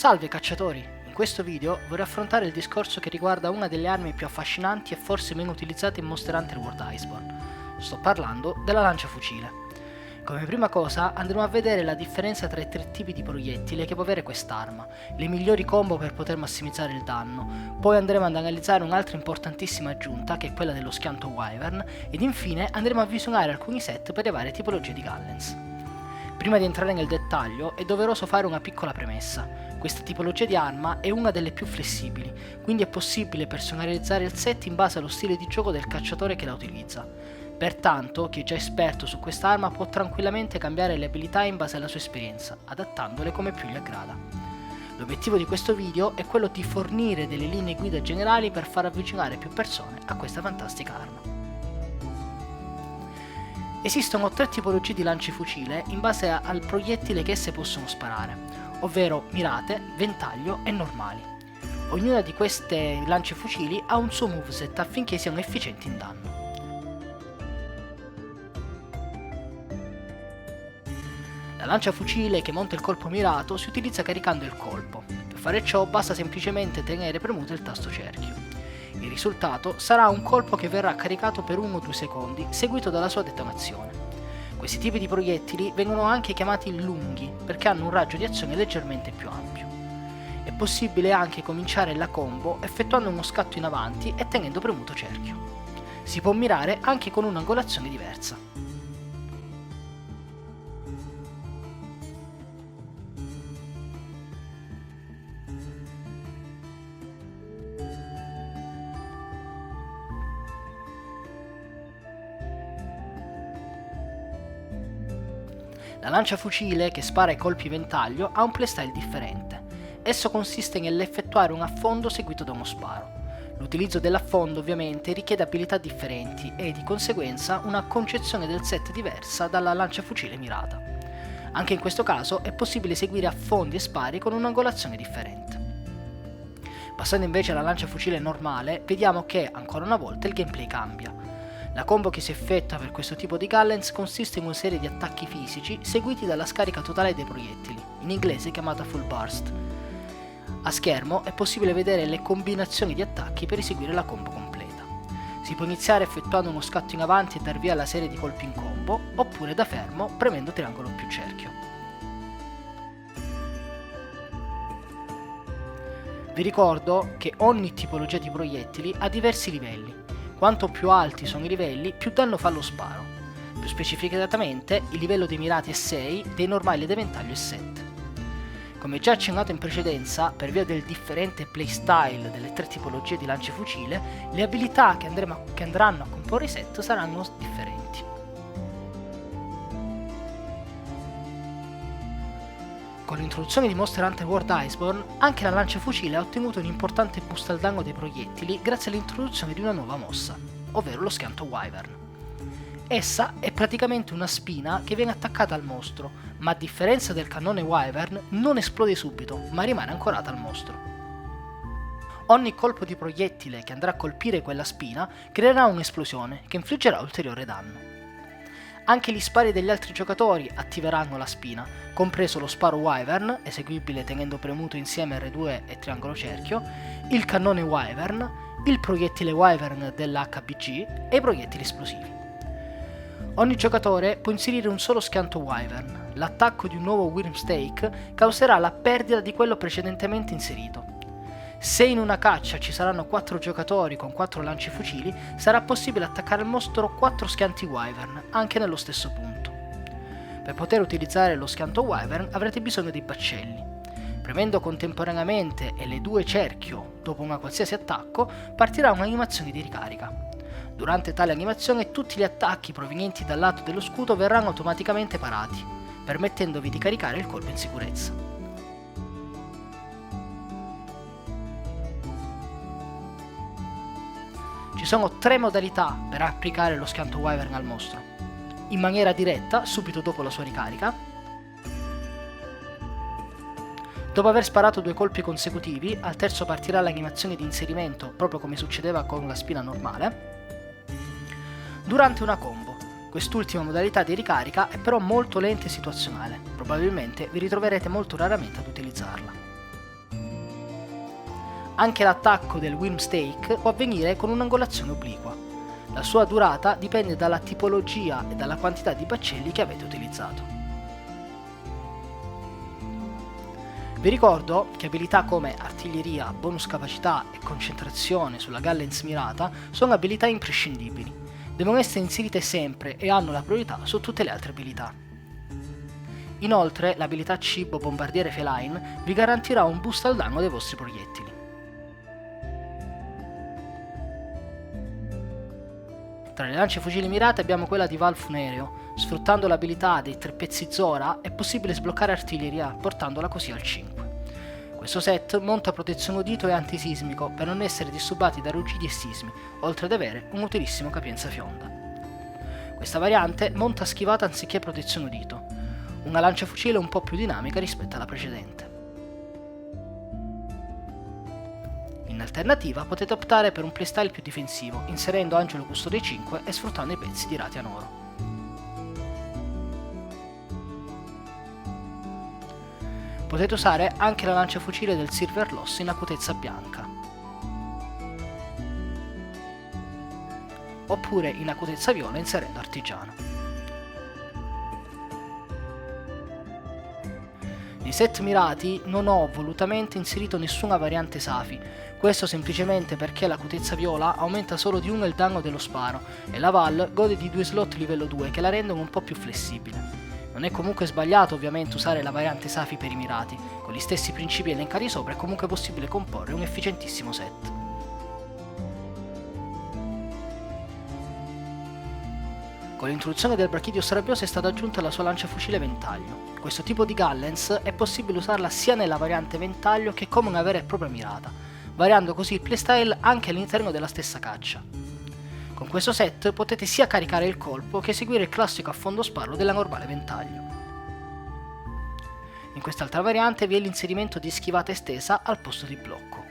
Salve cacciatori! In questo video vorrei affrontare il discorso che riguarda una delle armi più affascinanti e forse meno utilizzate in Monster Hunter World Iceborne. Sto parlando della lanciafucile. Come prima cosa andremo a vedere la differenza tra i tre tipi di proiettile che può avere quest'arma, le migliori combo per poter massimizzare il danno, poi andremo ad analizzare un'altra importantissima aggiunta che è quella dello schianto Wyvern ed infine andremo a visionare alcuni set per le varie tipologie di Gallens. Prima di entrare nel dettaglio è doveroso fare una piccola premessa. Questa tipologia di arma è una delle più flessibili, quindi è possibile personalizzare il set in base allo stile di gioco del cacciatore che la utilizza. Pertanto, chi è già esperto su quest'arma può tranquillamente cambiare le abilità in base alla sua esperienza, adattandole come più gli aggrada. L'obiettivo di questo video è quello di fornire delle linee guida generali per far avvicinare più persone a questa fantastica arma. Esistono tre tipologie di lancifucile in base al proiettile che esse possono sparare, ovvero mirate, ventaglio e normali. Ognuna di queste lanciafucili ha un suo moveset affinché siano efficienti in danno. La lanciafucile che monta il colpo mirato si utilizza caricando il colpo. Per fare ciò basta semplicemente tenere premuto il tasto cerchio. Il risultato sarà un colpo che verrà caricato per 1 o 2 secondi, seguito dalla sua detonazione. Questi tipi di proiettili vengono anche chiamati lunghi, perché hanno un raggio di azione leggermente più ampio. È possibile anche cominciare la combo effettuando uno scatto in avanti e tenendo premuto cerchio. Si può mirare anche con un'angolazione diversa. La lanciafucile, che spara i colpi ventaglio, ha un playstyle differente. Esso consiste nell'effettuare un affondo seguito da uno sparo. L'utilizzo dell'affondo ovviamente richiede abilità differenti e di conseguenza una concezione del set diversa dalla lanciafucile mirata. Anche in questo caso è possibile eseguire affondi e spari con un'angolazione differente. Passando invece alla lanciafucile normale, vediamo che ancora una volta il gameplay cambia. La combo che si effettua per questo tipo di Gallens consiste in una serie di attacchi fisici seguiti dalla scarica totale dei proiettili, in inglese chiamata full burst. A schermo è possibile vedere le combinazioni di attacchi per eseguire la combo completa. Si può iniziare effettuando uno scatto in avanti e dar via alla serie di colpi in combo, oppure da fermo premendo triangolo più cerchio. Vi ricordo che ogni tipologia di proiettili ha diversi livelli. Quanto più alti sono i livelli, più danno fa lo sparo. Più specificatamente, il livello dei mirati è 6, dei normali e dei ventaglio è 7. Come già accennato in precedenza, per via del differente playstyle delle tre tipologie di lanciafucile, le abilità che andranno a comporre i set saranno differenti. Con l'introduzione di Monster Hunter World Iceborne, anche la lanciafucile ha ottenuto un importante boost al danno dei proiettili grazie all'introduzione di una nuova mossa, ovvero lo schianto Wyvern. Essa è praticamente una spina che viene attaccata al mostro, ma a differenza del cannone Wyvern non esplode subito, ma rimane ancorata al mostro. Ogni colpo di proiettile che andrà a colpire quella spina creerà un'esplosione che infliggerà ulteriore danno. Anche gli spari degli altri giocatori attiveranno la spina, compreso lo sparo Wyvern, eseguibile tenendo premuto insieme R2 e triangolo cerchio, il cannone Wyvern, il proiettile Wyvern dell'HBG e i proiettili esplosivi. Ogni giocatore può inserire un solo schianto Wyvern. L'attacco di un nuovo Wyrmstake causerà la perdita di quello precedentemente inserito. Se in una caccia ci saranno 4 giocatori con 4 lanciafucili, sarà possibile attaccare al mostro 4 schianti Wyvern, anche nello stesso punto. Per poter utilizzare lo schianto Wyvern avrete bisogno di baccelli. Premendo contemporaneamente L2 cerchio dopo una qualsiasi attacco, partirà un'animazione di ricarica. Durante tale animazione tutti gli attacchi provenienti dal lato dello scudo verranno automaticamente parati, permettendovi di caricare il colpo in sicurezza. Ci sono 3 modalità per applicare lo schianto Wyvern al mostro. In maniera diretta, subito dopo la sua ricarica. Dopo aver sparato 2 colpi consecutivi, al terzo partirà l'animazione di inserimento, proprio come succedeva con la spina normale. Durante una combo. Quest'ultima modalità di ricarica è però molto lenta e situazionale, probabilmente vi ritroverete molto raramente ad utilizzarla. Anche l'attacco del Wyrmstake può avvenire con un'angolazione obliqua. La sua durata dipende dalla tipologia e dalla quantità di baccelli che avete utilizzato. Vi ricordo che abilità come artiglieria, bonus capacità e concentrazione sulla Gallens mirata sono abilità imprescindibili. Devono essere inserite sempre e hanno la priorità su tutte le altre abilità. Inoltre, l'abilità cibo bombardiere feline vi garantirà un boost al danno dei vostri proiettili. Tra le lanciafucili mirate abbiamo quella di Val Funereo. Sfruttando l'abilità dei 3 pezzi Zora è possibile sbloccare artiglieria, portandola così al 5. Questo set monta protezione udito e antisismico per non essere disturbati da ruggiti e sismi, oltre ad avere un'utilissima capienza fionda. Questa variante monta schivata anziché protezione udito, una lanciafucile un po' più dinamica rispetto alla precedente. In alternativa potete optare per un playstyle più difensivo, inserendo Angelo Custode 5 e sfruttando i pezzi di Ratian Oro. Potete usare anche la lanciafucile del Silver Loss in acutezza bianca, oppure in acutezza viola inserendo artigiano. Nei set mirati non ho volutamente inserito nessuna variante Safi, questo semplicemente perché l'acutezza viola aumenta solo di 1 il danno dello sparo e la Val gode di 2 slot livello 2 che la rendono un po' più flessibile. Non è comunque sbagliato ovviamente usare la variante Safi per i mirati, con gli stessi principi elencati sopra è comunque possibile comporre un efficientissimo set. Con l'introduzione del Brachidios Rabbioso è stata aggiunta la sua lanciafucile Ventaglio. Questo tipo di Gallens è possibile usarla sia nella variante Ventaglio che come una vera e propria mirata, variando così il playstyle anche all'interno della stessa caccia. Con questo set potete sia caricare il colpo che seguire il classico affondo sparo della normale Ventaglio. In quest'altra variante vi è l'inserimento di schivata estesa al posto di blocco.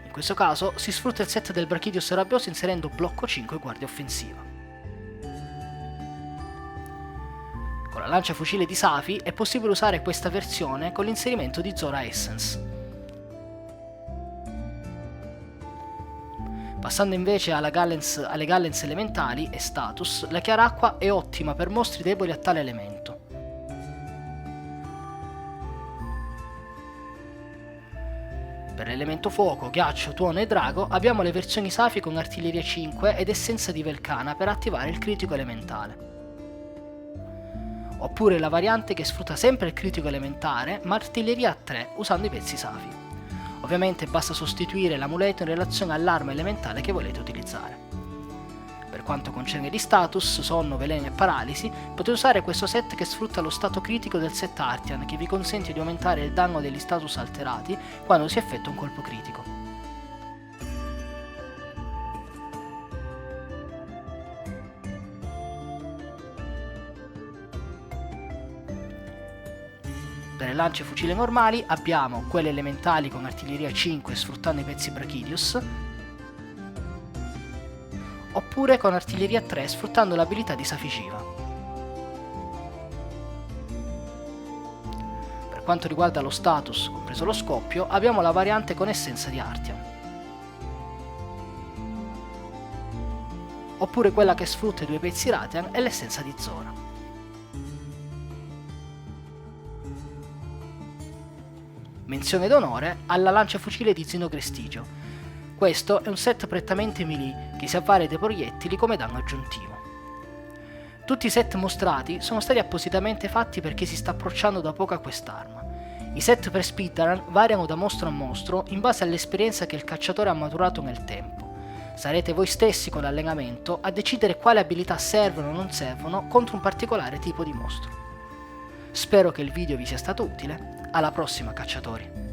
In questo caso si sfrutta il set del Brachidios Rabbioso inserendo blocco 5 e guardia offensiva. Con la lanciafucile di Safi è possibile usare questa versione con l'inserimento di Zora Essence. Passando invece alle Gallens elementali e status, la Chiaracqua è ottima per mostri deboli a tale elemento. Per l'elemento fuoco, ghiaccio, tuono e drago abbiamo le versioni Safi con artiglieria 5 ed essenza di Velcana per attivare il critico elementale. Oppure la variante che sfrutta sempre il critico elementare ma artiglieria a 3 usando i pezzi Safi. Ovviamente basta sostituire l'amuleto in relazione all'arma elementale che volete utilizzare. Per quanto concerne gli status, sonno, veleno e paralisi, potete usare questo set che sfrutta lo stato critico del set Artian che vi consente di aumentare il danno degli status alterati quando si effettua un colpo critico. Per le lance fucile normali abbiamo quelle elementali con artiglieria 5 sfruttando i pezzi Brachidios, oppure con artiglieria 3 sfruttando l'abilità di Saficiva. Per quanto riguarda lo status, compreso lo scoppio, abbiamo la variante con essenza di Artian, oppure quella che sfrutta i 2 pezzi Ratian e l'essenza di Zora. Menzione d'onore alla lanciafucile di Zinogrestigio. Questo è un set prettamente melee che si avvale dei proiettili come danno aggiuntivo. Tutti i set mostrati sono stati appositamente fatti perché si sta approcciando da poco a quest'arma. I set per speedrun variano da mostro a mostro in base all'esperienza che il cacciatore ha maturato nel tempo. Sarete voi stessi con l'allenamento a decidere quali abilità servono o non servono contro un particolare tipo di mostro. Spero che il video vi sia stato utile. Alla prossima, cacciatori!